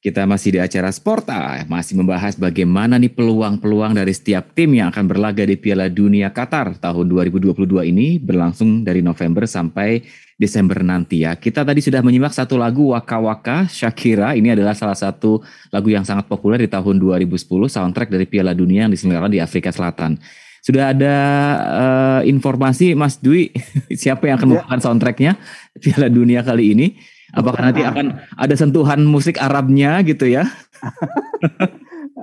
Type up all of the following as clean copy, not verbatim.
Kita masih di acara Sporta, masih membahas bagaimana nih peluang-peluang dari setiap tim yang akan berlaga di Piala Dunia Qatar tahun 2022 ini berlangsung dari November sampai Desember nanti ya. Kita tadi sudah menyimak satu lagu Waka Waka Shakira. Ini adalah salah satu lagu yang sangat populer di tahun 2010, soundtrack dari Piala Dunia yang diselenggarakan di Afrika Selatan. Sudah ada informasi Mas Dwi siapa yang akan membawakan soundtracknya Piala Dunia kali ini? Apakah nanti akan ada sentuhan musik Arabnya gitu ya?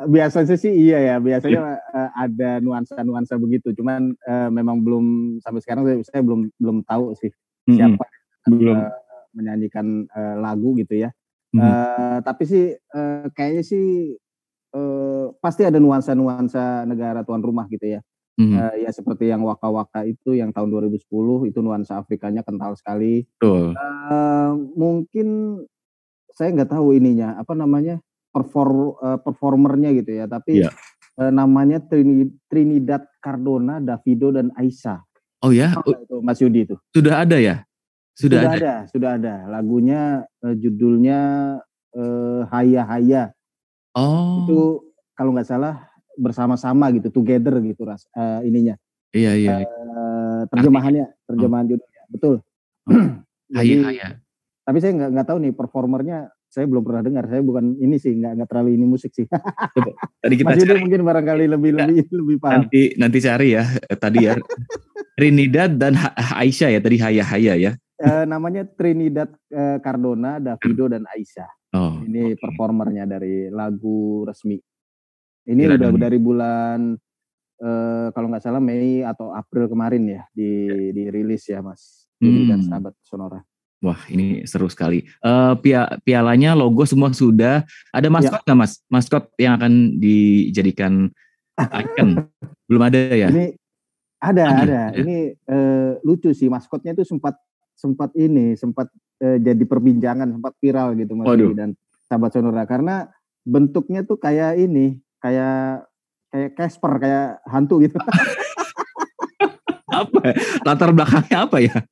Biasanya sih iya ya, biasanya ada nuansa-nuansa begitu. Cuman memang belum sampai sekarang saya belum tahu sih siapa yang menyanyikan lagu gitu ya. Tapi sih kayaknya sih pasti ada nuansa-nuansa negara tuan rumah gitu ya. Ya seperti yang Waka Waka itu yang tahun 2010 itu nuansa Afrikanya kental sekali. Mungkin saya nggak tahu ininya apa namanya performernya gitu ya, tapi namanya Trinidad Cardona, Davido dan Aisyah. Oh ya, itu Mas Yudi itu. Sudah ada ya? Sudah ada. Lagunya judulnya Haya Haya. Oh. Itu kalau nggak salah bersama-sama gitu, together gitu ininya. Iya. Terjemahan judulnya, betul. Haya Haya. Tapi saya nggak tahu nih performernya, saya belum pernah dengar. Saya bukan ini sih, nggak terlalu ini musik sih. Tadi kita cari. Mungkin barangkali lebih paham. Nanti cari ya. Tadi ya Trinidad dan Aisyah ya. Tadi Haya Haya ya. Namanya Trinidad Cardona, Davido dan Aisyah. Ini performernya dari lagu resmi. Ini udah dari bulan kalau nggak salah Mei atau April kemarin ya dirilis ya Mas. Dan sahabat Sonora. Wah ini seru sekali. Pialanya, logo semua sudah. Ada maskot nggak Mas? Maskot yang akan dijadikan icon? Belum ada ya? Ini ada. Ini lucu sih, maskotnya itu sempat jadi perbincangan, sempat viral gitu Mas Yudi dan sahabat Sonora, karena bentuknya tuh kayak ini, kayak Casper, kayak hantu gitu. Apa? Latar belakangnya apa ya?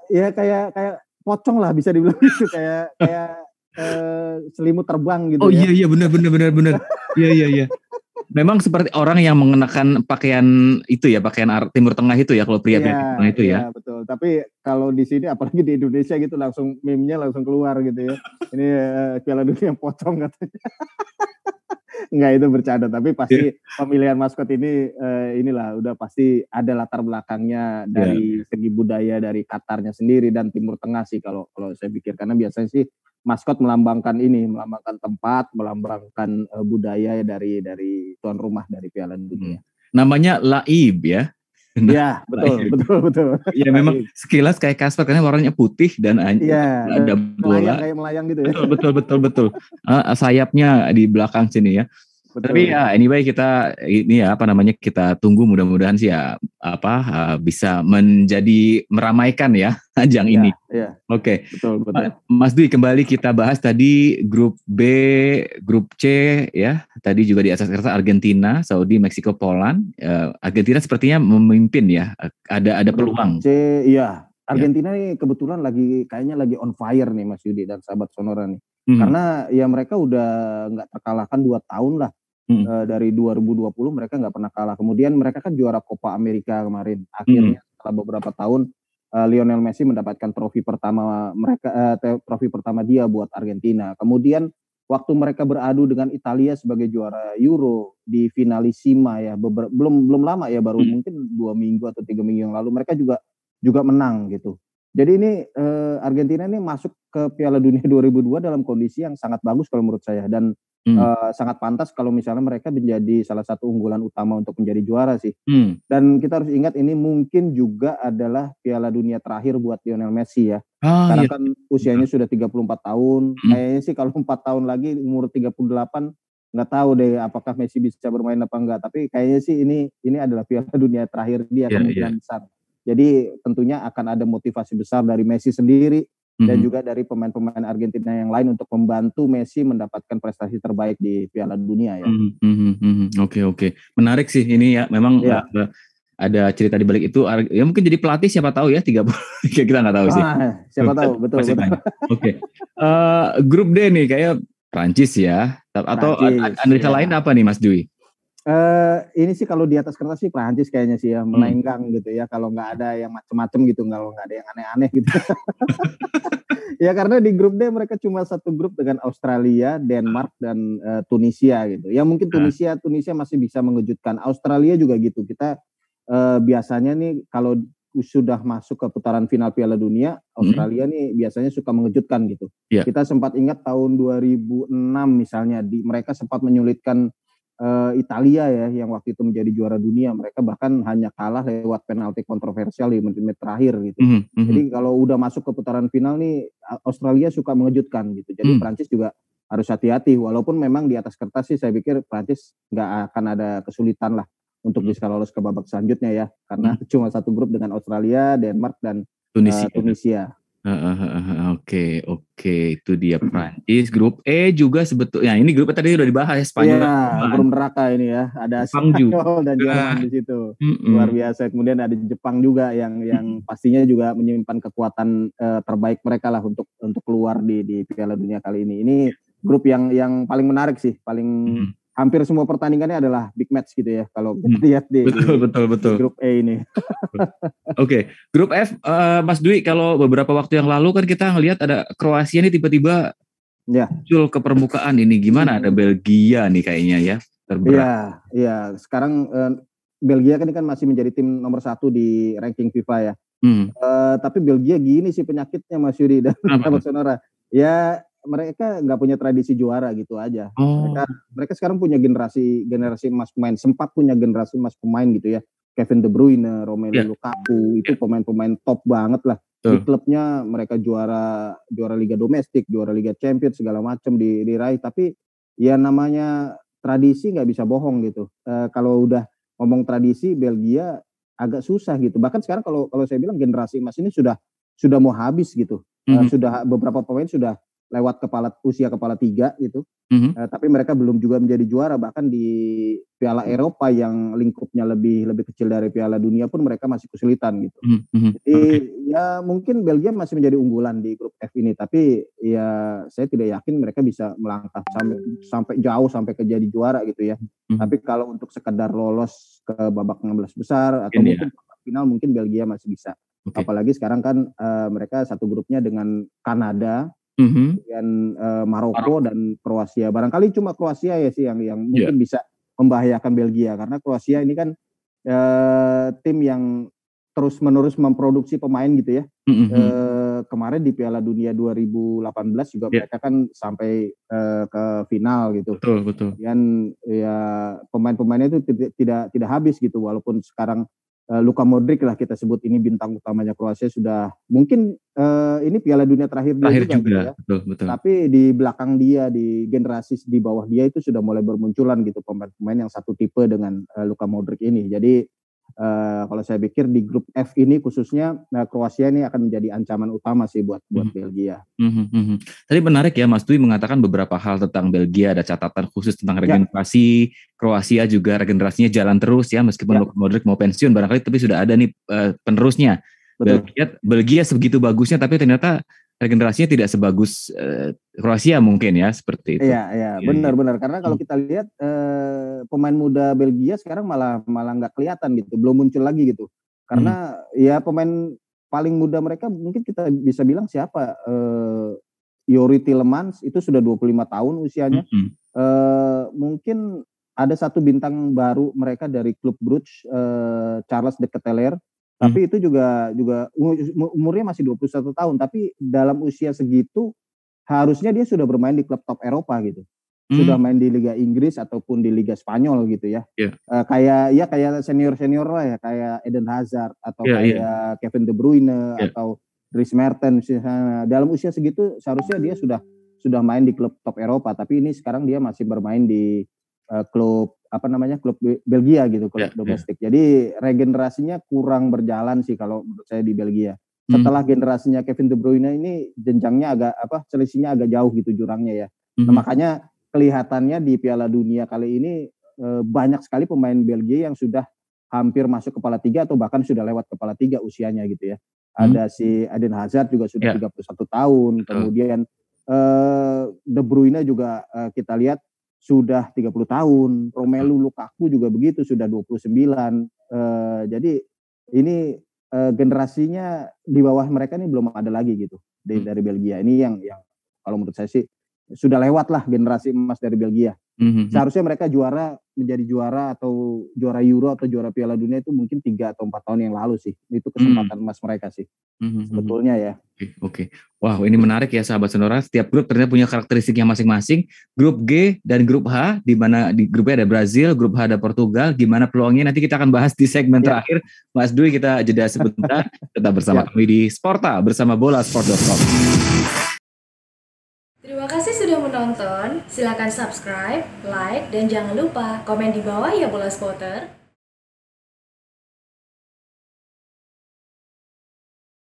Iya, kayak pocong lah bisa dibilang gitu, kayak selimut terbang gitu. Iya benar. Iya. Memang seperti orang yang mengenakan pakaian itu ya, pakaian Timur Tengah itu ya, kalau pria Timur Tengah itu ya. Iya, betul. Tapi kalau di sini apalagi di Indonesia gitu langsung meme-nya langsung keluar gitu ya. Ini Piala Dunia pocong katanya. Enggak, itu bercanda, tapi pasti pemilihan maskot ini inilah udah pasti ada latar belakangnya dari segi budaya dari Qatarnya sendiri dan Timur Tengah sih kalau saya pikir, karena biasanya sih maskot melambangkan tempat, melambangkan budaya dari tuan rumah dari Piala Dunia. Namanya Laib ya. Iya, betul. Ya memang sekilas kayak Casper karena warnanya putih dan ada bola. Kayak melayang gitu ya. Betul. Sayapnya di belakang sini ya. Betul. Tapi ya anyway kita tunggu, mudah-mudahan sih ya bisa meramaikan ya ajang ini. Iya. Oke. Betul. Mas Dwi, kembali kita bahas tadi grup B, grup C ya. Tadi juga di atas kertas Argentina, Saudi, Meksiko, Poland. Argentina sepertinya memimpin ya. Ada peluang. C, iya. Argentina nih kebetulan kayaknya lagi on fire nih Mas Yudi dan sahabat Sonora nih. Karena ya mereka udah nggak terkalahkan 2 tahun lah. Dari 2020 mereka nggak pernah kalah. Kemudian mereka kan juara Copa America kemarin. Akhirnya setelah beberapa tahun Lionel Messi mendapatkan trofi pertama dia buat Argentina. Kemudian waktu mereka beradu dengan Italia sebagai juara Euro di finalissima ya, belum lama ya, baru mungkin 2 minggu atau 3 minggu yang lalu mereka juga menang gitu. Jadi ini Argentina ini masuk ke Piala Dunia 2002 dalam kondisi yang sangat bagus kalau menurut saya, dan sangat pantas kalau misalnya mereka menjadi salah satu unggulan utama untuk menjadi juara sih. Dan kita harus ingat ini mungkin juga adalah Piala Dunia terakhir buat Lionel Messi ya. Karena kan usianya sudah 34 tahun. Kayaknya sih kalau 4 tahun lagi umur 38, nggak tahu deh apakah Messi bisa bermain apa enggak. Tapi kayaknya sih ini adalah Piala Dunia terakhir dia kemungkinan besar. Jadi tentunya akan ada motivasi besar dari Messi sendiri dan juga dari pemain-pemain Argentina yang lain untuk membantu Messi mendapatkan prestasi terbaik di Piala Dunia ya. Oke. Menarik sih ini ya. Memang ada cerita di balik itu, ya mungkin jadi pelatih siapa tahu ya 30 kita nggak tahu sih. Siapa tahu, betul. Oke. Grup D nih kayak Prancis ya, atau Prancis, analisa ya. lain apa nih Mas Dwi? Ini sih kalau di atas kertas sih Prancis kayaknya sih ya, melenggang gitu ya, kalau nggak ada yang macem-macem gitu, kalau nggak ada yang aneh-aneh gitu. Ya karena di grup D mereka cuma satu grup dengan Australia, Denmark, dan Tunisia gitu. Ya mungkin Tunisia masih bisa mengejutkan. Australia juga gitu. Kita biasanya nih kalau sudah masuk ke putaran final Piala Dunia, Australia nih biasanya suka mengejutkan gitu. Yeah. Kita sempat ingat tahun 2006 misalnya, mereka sempat menyulitkan Italia ya, yang waktu itu menjadi juara dunia. Mereka bahkan hanya kalah lewat penalti kontroversial di menit-menit terakhir gitu. Jadi kalau udah masuk ke putaran final nih, Australia suka mengejutkan gitu. Jadi Prancis juga harus hati-hati, walaupun memang di atas kertas sih saya pikir Prancis nggak akan ada kesulitan lah untuk bisa lolos ke babak selanjutnya ya, karena cuma satu grup dengan Australia, Denmark, dan Tunisia. Oke, itu dia Prancis. Grup E juga sebetulnya, ini grupnya tadi udah dibahas ya, Spanyol. Iya, grup neraka ini ya, ada Spanyol dan Jerman di situ, luar biasa. Kemudian ada Jepang juga yang pastinya juga menyimpan kekuatan terbaik mereka lah untuk keluar di Piala Dunia kali ini. Ini grup yang paling menarik sih, paling hampir semua pertandingannya adalah big match gitu ya kalau kita lihat di grup E ini. Oke, grup F, Mas Dwi, kalau beberapa waktu yang lalu kan kita ngelihat ada Kroasia nih tiba-tiba muncul ke permukaan ini. Gimana? Ada Belgia nih kayaknya ya terberat. Iya. Sekarang Belgia kan masih menjadi tim nomor 1 di ranking FIFA ya. Tapi Belgia gini sih penyakitnya Mas Yudi dan sahabat Sonora. Ya mereka nggak punya tradisi juara gitu aja. Mereka sekarang punya generasi emas pemain, sempat punya generasi emas pemain gitu ya. Kevin De Bruyne, Romelu Lukaku, itu pemain-pemain top banget lah. Di klubnya mereka juara Liga Domestik, juara Liga Champions segala macam diraih. Tapi ya namanya tradisi nggak bisa bohong gitu. Kalau udah ngomong tradisi, Belgia agak susah gitu. Bahkan sekarang kalau saya bilang generasi emas ini sudah mau habis gitu. Sudah beberapa pemain sudah lewat usia kepala 3 gitu. Tapi mereka belum juga menjadi juara, bahkan di Piala Eropa yang lingkupnya lebih kecil dari Piala Dunia pun mereka masih kesulitan gitu. Jadi ya mungkin Belgia masih menjadi unggulan di grup F ini, tapi ya saya tidak yakin mereka bisa melangkah sampai jauh sampai ke jadi juara gitu ya. Tapi kalau untuk sekedar lolos ke babak 16 besar atau mungkin babak final, mungkin Belgia masih bisa. Apalagi sekarang kan mereka satu grupnya dengan Kanada, dan Maroko dan Kroasia. Barangkali cuma Kroasia ya sih yang mungkin bisa membahayakan Belgia, karena Kroasia ini kan tim yang terus-menerus memproduksi pemain gitu ya. Kemarin di Piala Dunia 2018 juga mereka kan sampai ke final gitu. Betul. Dan ya pemain-pemainnya itu tidak habis gitu, walaupun sekarang Luka Modric lah kita sebut ini bintang utamanya Kroasia, sudah mungkin ini Piala Dunia terakhir dia juga gitu ya. Betul. Tapi di belakang dia, di generasi di bawah dia itu sudah mulai bermunculan gitu pemain-pemain yang satu tipe dengan Luka Modric ini. Jadi kalau saya pikir di grup F ini khususnya Kroasia ini akan menjadi ancaman utama sih buat Belgia. Tadi menarik ya Mas Dwi mengatakan beberapa hal tentang Belgia, ada catatan khusus tentang regenerasi. Kroasia juga regenerasinya jalan terus ya, meskipun Luka Modric mau pensiun barangkali, tapi sudah ada nih penerusnya. Belgia sebegitu bagusnya, tapi ternyata regenerasinya tidak sebagus Kroasia mungkin ya, seperti itu. Iya, benar. Karena kalau kita lihat pemain muda Belgia sekarang malah nggak kelihatan gitu, belum muncul lagi gitu. Karena ya pemain paling muda mereka mungkin kita bisa bilang siapa? Yuri Tielemans itu sudah 25 tahun usianya. Mungkin ada satu bintang baru mereka dari klub Brugge, Charles de Ketelaere. Tapi itu juga umurnya masih 21 tahun, tapi dalam usia segitu harusnya dia sudah bermain di klub top Eropa gitu. Sudah main di Liga Inggris ataupun di Liga Spanyol gitu ya. Kayak senior lah ya, kayak Eden Hazard atau kayak Kevin De Bruyne atau Dries Mertens. Dalam usia segitu seharusnya dia sudah main di klub top Eropa, tapi ini sekarang dia masih bermain di klub Belgia gitu, klub domestik. Jadi regenerasinya kurang berjalan sih kalau menurut saya di Belgia. Setelah generasinya Kevin De Bruyne ini jenjangnya selisihnya agak jauh gitu jurangnya ya. Nah, makanya kelihatannya di Piala Dunia kali ini banyak sekali pemain Belgia yang sudah hampir masuk kepala 3 atau bahkan sudah lewat kepala 3 usianya gitu ya. Ada si Eden Hazard juga sudah 31 tahun, kemudian De Bruyne juga kita lihat sudah 30 tahun, Romelu Lukaku juga begitu sudah 29. Jadi ini generasinya di bawah mereka ini belum ada lagi gitu dari Belgia. Ini yang kalau menurut saya sih sudah lewat lah generasi emas dari Belgia. Seharusnya mereka menjadi juara atau juara Euro atau juara Piala Dunia itu mungkin 3 atau 4 tahun yang lalu sih. Itu kesempatan emas mereka sih. Sebetulnya ya. Oke. Wow, ini menarik ya sahabat Sonora. Setiap grup ternyata punya karakteristiknya masing-masing. Grup G dan grup H, di mana di grup E ada Brazil, grup H ada Portugal. Gimana peluangnya nanti kita akan bahas di segmen terakhir. Mas Dwi, kita jeda sebentar. Tetap bersama kami di Sporta bersama bolasport.com. Terima kasih sudah menonton. Silakan subscribe, like, dan jangan lupa komen di bawah ya Bola Spotter.